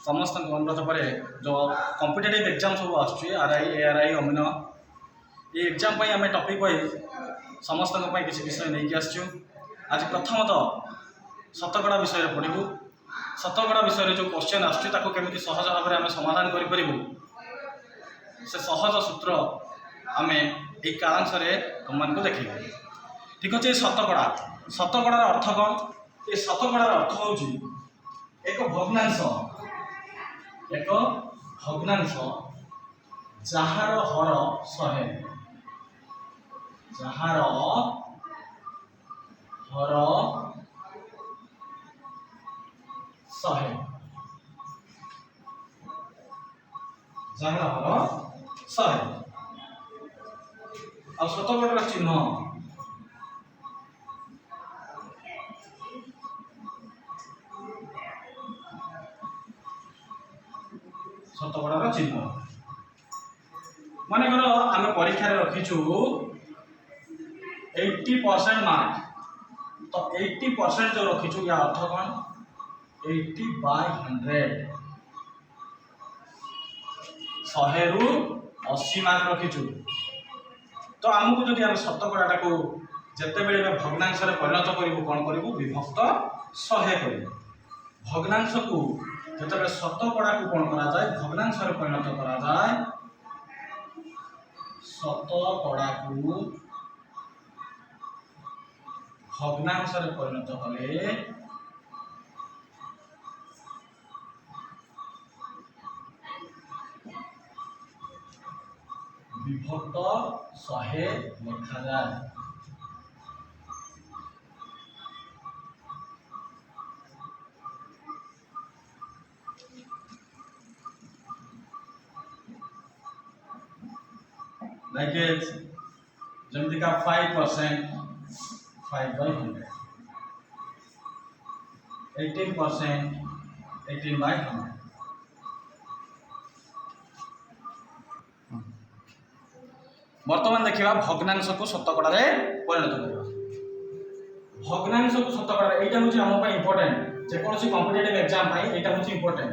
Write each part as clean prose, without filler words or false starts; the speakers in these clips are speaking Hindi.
समस्त अनुरोध पर जो कॉम्पिटिटिव एग्जाम सब आरआई एआरआई अमीन ये एग्जाम आम टॉपिक वाइज समस्त किसी विषय नहीं आसचु। आज प्रथमतः शतकड़ा विषय पढ़ू। शतकड़ा विषय जो क्वेश्चन आसमी सहज भाव में आम समाधान करूँ से सहज सूत्र आम ये कालांश तुम देखा। ठीक अच्छे शतकड़ा शतकड़ार अर्थ कौन? ये शतकड़ार अर्थ हूँ एक भग्नांश जार हर 100 जार हर 100 जार हर 100 आ शतकड़ार चिन्ह शतकड़ार चिन्ह मन कर आम परीक्षा रखीचु 80% मार्क तो 80% जो रखीचु या अर्थ कौन? 80/100 100 रु 80 मार्क रखीचु। तो आमको जब आम शतकड़ा को जिते बड़े भग्नांश परिणत करूँ कौन करूँ? विभक्त 100 कर भग्नांश को जो शतकड़ा को कौन करा जाए? भग्नांश परिणत करा जाए। शतकड़ा को भग्नांश परिणत कले विभक्त 100 लिखा जाए। लाइक जमती का 5% 5/100 18% 18/100 बर्तमान देखा भग्नांश को शतकड़ा परिणत करवा। भग्नांश को शतकड़ा यहाँ हूँ आम इम्पोर्टेंट जेकोसी कॉम्पिटिटिव एग्जाम यहाँ हूँ इम्पोर्टेंट।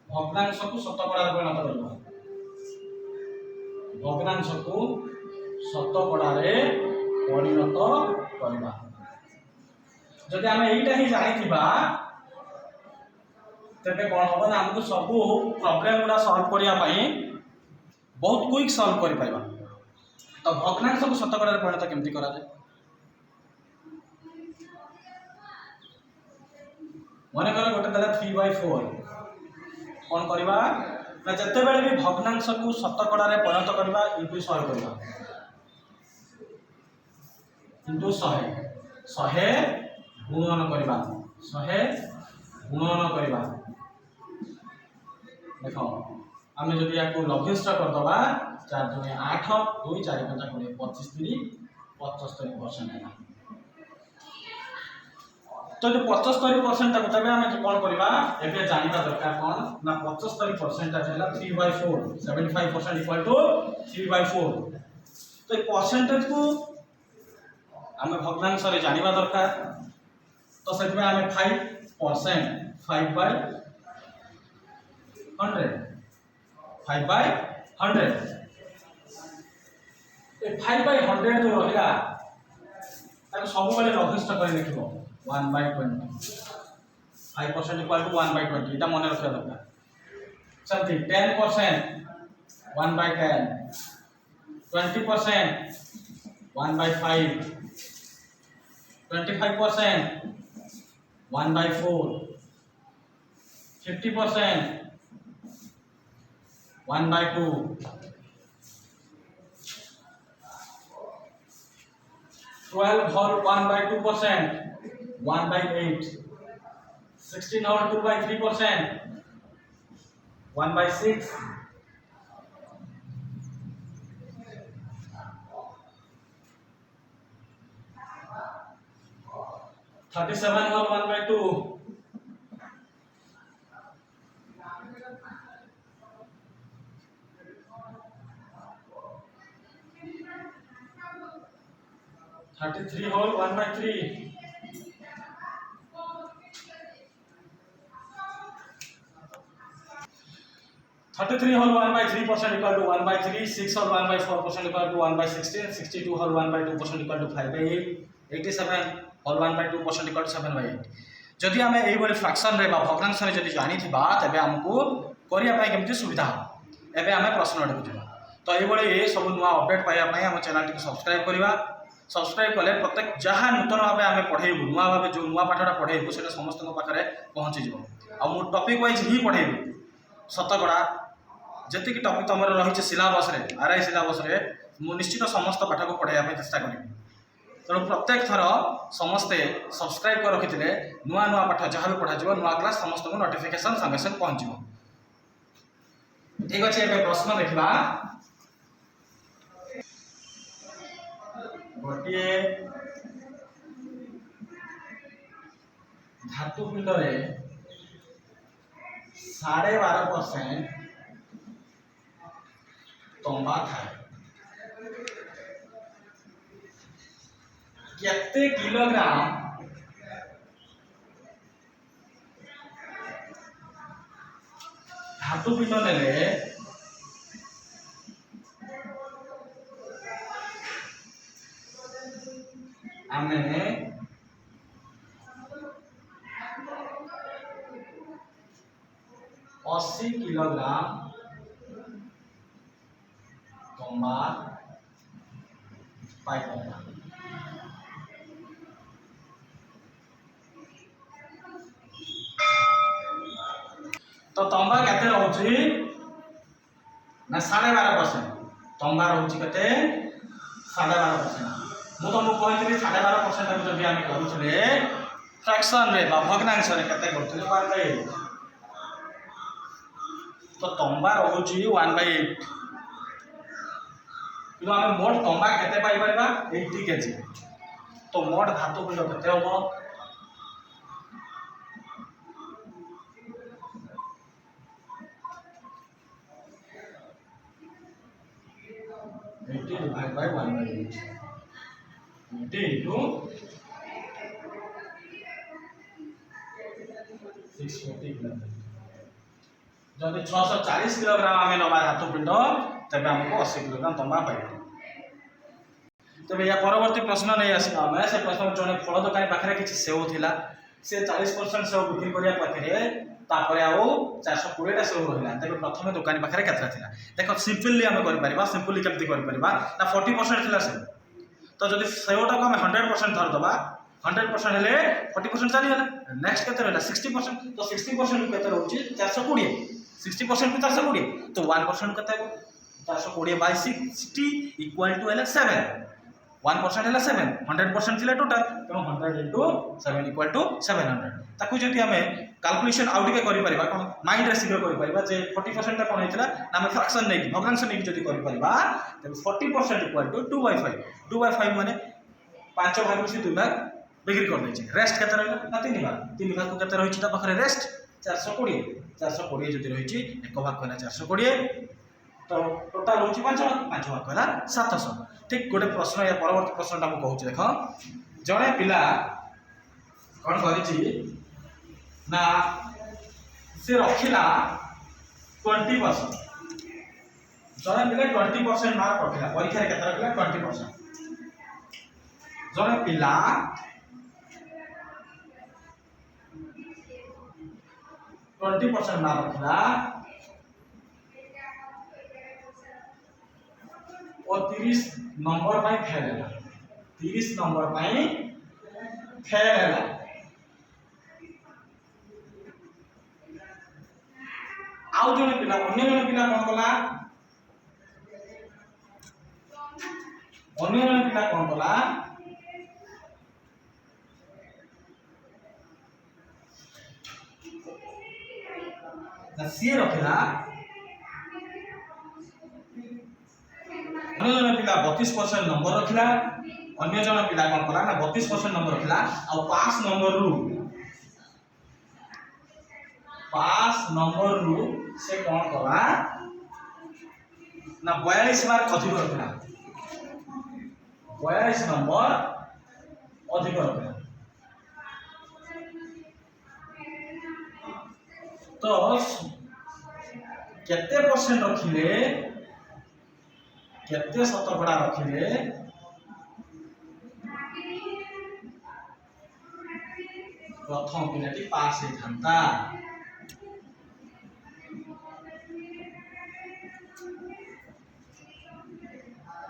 भग्नांश को शतकड़ा परिणत करवा। भग्नांश को शतकड़ा परिणत करवा। जदि आम यहीटा ही जानी तेरे कौन हम ना आमको सब प्रॉब्लम गुड़ा सॉल्व करने बहुत क्विक सॉल्व कर पाइबा। तो भग्नांश को शतकड़ा परिणत केमती करा जाए? मन कर गोटे देला 3/4 कौन करवा ना जिते बड़े भी भग्नांश को शतकड़ा परिणत करवा इंटू 100 करवा इंटू 100 गुणन करवा 100 गुणन करवा। देख आम जब या लघिष्ठ करदे 4 × 8 2 4 × 5 = 25 75% है। तो जो 75% तब आम कौन करवा एवं जानवा दरकार कौन ना 75% है 3/4 75% = 3/4। तो ये परसेंटेज को आम भग्नांश जानवा दरकार। तो से आम 5% 5/100 5/100 5/100 जो रहा सब लघिष्ठ कर लिख 1/20 5% = 1/20 ये मन रखा दरकार। समथि 10% 1/10 20% 1/5 25% 1/4 50% 1/2 12 whole 1/2% 1/8 16 whole 2/3% 1/6 37 whole 1/2 33 whole 1/3 33 33 whole 1/3% equal to 1/3, 6 whole 1/4% equal to 1/16, 62 whole 1/2% equal to 5/8, 87 whole 1/2% equal to 7/8. जदि आम यही फ्रैक्शन रे भग्नांश रे जदि जानी थिबा तबे हमको करिया पाई केमती सुविधा हो। एबे आमे प्रश्न आडे बुझिबा। तो ये सब नुआ अपडेट पाइबा पाई हम चैनल टी सब्सक्राइब करबा। सब्सक्राइब कले प्रत्येक जहाँ नूतन भाव आम पढ़ेबू नुआ भाव जो नुआ पाठटा पढ़ेबू से समस्त पाखे पहुँची जीव आ टॉपिक वाइज ही पढ़ेबी शतकड़ा जी टॉपिक तुम रही सिलेबस आरआई सिलेबस निश्चित समस्त पाठ को पढ़ाई चेष्टा करी। तेणु प्रत्येक थर समस्ते सब्सक्राइब कर रखी नुआ नुआ पाठ जहाँ भी पढ़ा नुआ क्लास समस्त को नोटिफिकेशन संगे संगे पहुँच। ठीक अच्छे ए प्रश्न देखा गोटे धातुपिंड 12.5% तंबा थाए केते किलोग्राम धातुपिंड नेले आमे 80 किलोग्राम तंबा पाइबा। तो तंबा केते रहउची ना 12.5%। तंबा रहउची केते 12.5%। मु तुमको कहली 12.5% जब आम करूले फ्रैक्शन रे भग्नांश रे केते करथले 1/8। तो तंबा रहउची 1/8 कि आम मोट तंबा केते पाई परबा 80 केजी। तो मोट धातुपिंड केते होबो 80 divided by 1/8 80 into 640 किलोग्राम। जब 640 किलोग्राम आम नवा धातुपिंड तेज आमको 80 किलोग्राम तंबा पाइब। तेज या परवर्ती प्रश्न नहीं आस से प्रश्न जो फल दुकानी पाखे किसी सेव थिला से 40% सेव बिक्री करने पाखे तापर आउ 420टा सेव रहा। तेज प्रथम दुकानी पाखे केतटा देख सिंपली आम कर सिंपली केमती कर 40% थिला सेव। तो जब सेवटा को आम 100% धरदे 100% हेले 40% चलीगला नेक्स्ट केते रहा 60%। तो 60% केते रोचे 420 60% को 420 तो 1% केते 420 बाय 60 इक्वल टू 7 1% है 7 100% थिला टोटल तो 100 into 7 इक्वल टू 700। ताकू जदि आमे कैलकुलेशन आउ टिके करि परिबा कोन माइंड रे शीघ्र करि परिबा जे 40% ता कोन हेतिला ना हम फ्रैक्शन नै भग्नांश नै जदि करि परिबा त 40% इक्वल टू 2/5 2/5 माने 5 भाग से 2 भाग बिक्री कर दै छै। रेस्ट केते रहला ना 3 भाग 3 भाग को केते रहि छि ता पाखरे रेस्ट 420 जदि रहि छि एक भाग कहला 420 तो टोटल होची 5 भाग कहला 700। ठीक गोटे प्रश्न या परवर्ती प्रश्नटा मु कहूँ देख जड़े पिला कौन करी ना से रखिला 20% जड़े पिला 20% मार्क रखिला परीक्षा केते रखिला 20%। जड़े पिला 20% मार्क रखिला और 30 नंबर पाई फेल है 30 नंबर पाई फेल है। आउ जने पिला अन्य जने पिला कोन कला अन्य जने पिला कोन कला ना सी रखिला अन्य जन पिला 32% नंबर रखिला अन्य जन पिला कौन कला ना 32% नंबर रखिला आ पास नंबर रू से कौन कला ना 42 मार्क अधिक रखिला 42 नंबर अधिक रखिला। तो केते परसेंट रखिले केते शतकड़ा रखिले प्रथम पिलाटी पास होता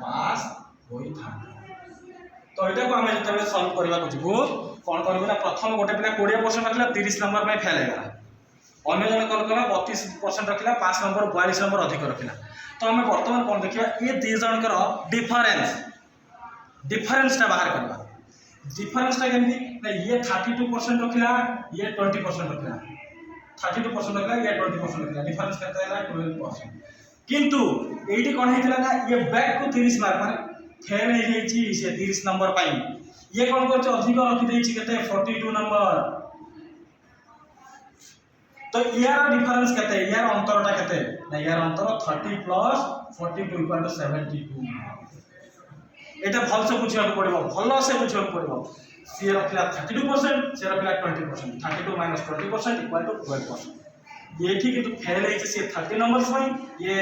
पास होता। तो यहाँ को आम जो सल्व करने जीवु कौन करूँ ना प्रथम गोटे पिला 20% रखा 30 नंबर में फेल होगा अन्य जन कौन कला 32% रखा 5 नंबर 42 नंबर अधिक रखा। तो आम बर्तमान कौन देखा ये दी जनकर डिफरेन्सटा बाहर करवा डिफरेन्सटा केमती ये 32% रखा ये 20% रखा 32% रखा ये 20% रखा डिफरेन्स केते 12%। किंतु ये कौन होता ना ये बैक को 30 मार्क माने फेल हो जाइए से 30 नंबर पाई ये कौन कर अधिक रखी के 42 नंबर। तो यार डिफरेंस केते यार अंतरटा केते ना यार अंतर 30 प्लस 42 इक्वल टू 72। एटा भल से बुझिया पड़ो भल से बुझिया पड़ो सी रखला 32% से रखला 20% 32 माइनस 20% इक्वल टू 12%। ये ठीक किंतु फेल है से 30 नंबर्स में ये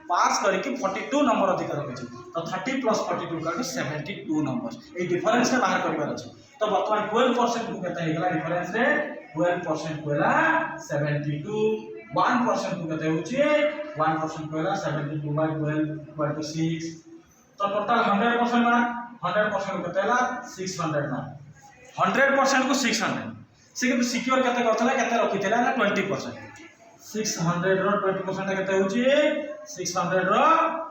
पास करके 42 नंबर अधिक रखी। तो 30 प्लस 42 इक्वल टू 72 नंबर ये डिफरेंस से बाहर करबार अछि। तो वर्तमान 12% को केते हेगला डिफरेंस रे 12% को हला 72 1% को केते होची 1% को हला 72 बाय 12 इक्वल टू 6। तो टोटल 100% मार्क 100% को केते हला 600 मार्क 100% को 600 से किंतु सिक्योर केते करथला केते रखिथला ना 20%। 600 रो 20% केते होची 600 रो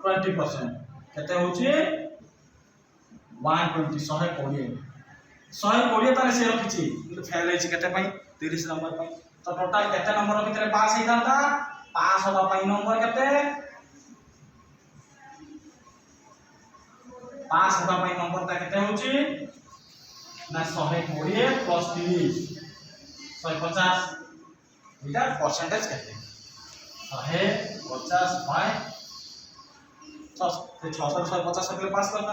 20% केते होची 120 120 ताले से रखिची किंतु फेल होची केते पई 30 नंबर पई। तो टोटल केते नंबर रखिथले पास हेतांता पास होबा पई नंबर केते पास होबा पई नंबर ता केते होची ना 120 प्लस 30 150 इटा परसेंटेज केते 150 बाय 650 से पास करता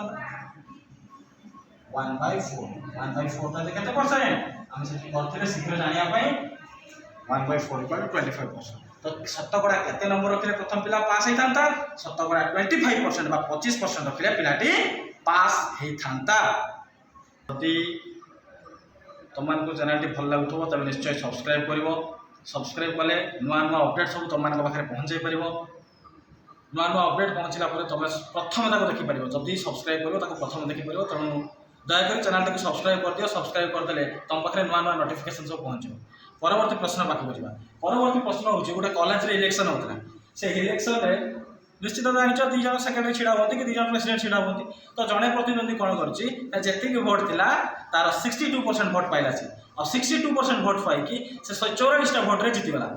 1/4 ता केते परसेंट हम से करथिले शीघ्र जानिया पई 1/4 इक्वल 25%। तो शतकड़ा केते नंबर रखिले प्रथम पिला पास हेतांता शतकड़ा 25% बा 25% रखिले पिलाटी पास हेतांता। यदि तुमन को चैनल टी भल लागुथबो तबे निश्चय सब्सक्राइब करिवो सब्सक्राइब कले नुआ नुआ अपडेट सब तुम मान पाखे पहुँचे पार नुआ नुआ अपडेट पहुँचला तुम प्रथम तक देखिपर जदि सब्सक्राइब कर प्रथम देखिपर। तेणु दयाकोरी चैनल टाक सब्सक्राइब कर दियो सब्सक्राइब करदे तुम पाखे नुआ नुआ नोटिफिकेशन सब पहुँचो। परवर्ती प्रश्न पाखक जावा परवर्ती प्रश्न हूँ गोटे कॉलेज रे इलेक्शन होता से इलेक्शन रे निश्चित जान दी जन सेक्रेटरी छिड़ा होती कि 2 जन प्रेसिडेंट छिड़ा होती। तो जड़े प्रतिद्वंदी कौन कर भोट थिला तार 62% भोट पाइला और 62% भोट पाई से 144 भोट रे जीतीगला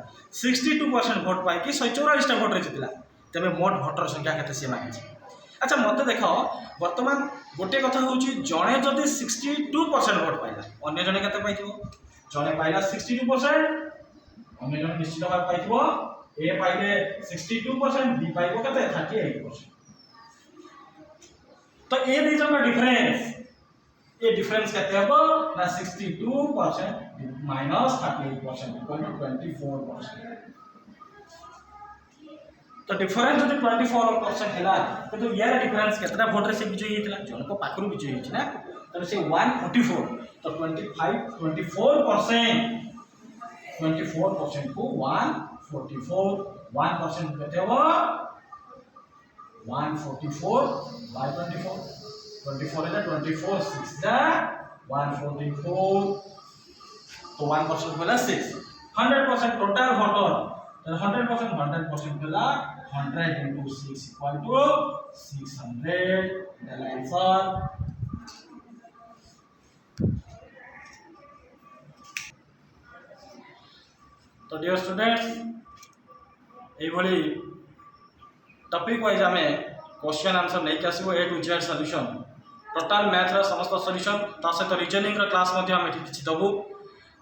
62% भोट पाई 144 भोट रे जीतला। तेरे मोट भोटर संख्या केते से मांगी। अच्छा मत देख बर्तमान गोटे कथा हूँ जड़े जदि 62% भोट पाइला अन्य जने केते पाइथिबो जड़े पाइला 62% अन्य जने निश्चित भाव पाइथिबो ए पाइले 62% बी पाइबो केते 38%। तो ए दी जन डिफरेंस ये डिफरेंस केते हबो ना 62% माइनस 38% इक्वल टू 24%। तो डिफरेंस जो 24% हैला तो यार डिफरेंस केतरा वोट रे से विजयी हेतला जन को पाखरु विजयी हेछि ना। तो से 144 तो 24% को 144 1% केते हबो 144 by 24 है 24 6 जा 144 तो 1% होला 6 100% टोटल वोटर 100% होला 100 into 6 equal to 600 the answer। तो डियर स्टूडेंट्स ये टॉपिक वाइज आम क्वेश्चन आंसर नहीं कि आसो A to Z solution total math रो समस्त सॉल्यूशन ता सहित रीजनिंग रो क्लास मध्ये हम किछि दबु।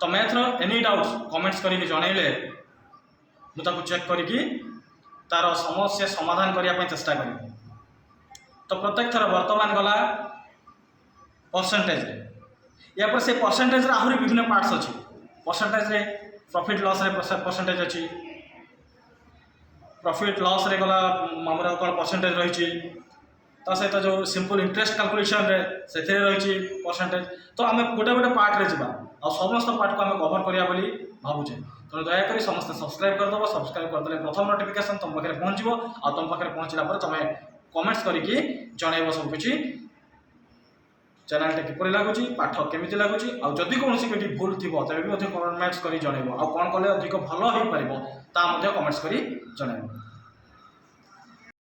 तो मैथ रो एनी डाउट्स कमेंट्स करके जनइले मुझे चेक करके तार समस्या समाधान करने चेष्टा करी। तो प्रत्येक थर वर्तमान गला परसेंटेज या पर से परसेंटेज आहरी विभिन्न पार्ट्स अच्छी परसेंटेज रे प्रॉफिट लॉस रे परसेंटेज अच्छी प्रॉफिट लॉस रे गला आमर कौन परसेंटेज रही ता सहित जो सिंपल इंटरेस्ट कैलकुलेशन रे से रही परसेंटेज। तो आम गोटे गोटे पार्ट रे जा आ समस्त पार्ट को आम कवर करिया बोली भावुचे। तेणु दयाकोरी समस्त सब्सक्राइब करदेव। सब्सक्राइब करदे प्रथम नोटिफिकेशन तुम पाखे पहुँचो आ तुम पाखे पहुँचला तुम कमेंट्स करके जनइब सबकि चैनल किपर लगुच पाठ केमी लगुच आदि कौन कहीं भूल थी तेज भी कमेंट्स कर जनइब आ कौन कले अधिक भल हो पार कमेंट्स कर जनइब।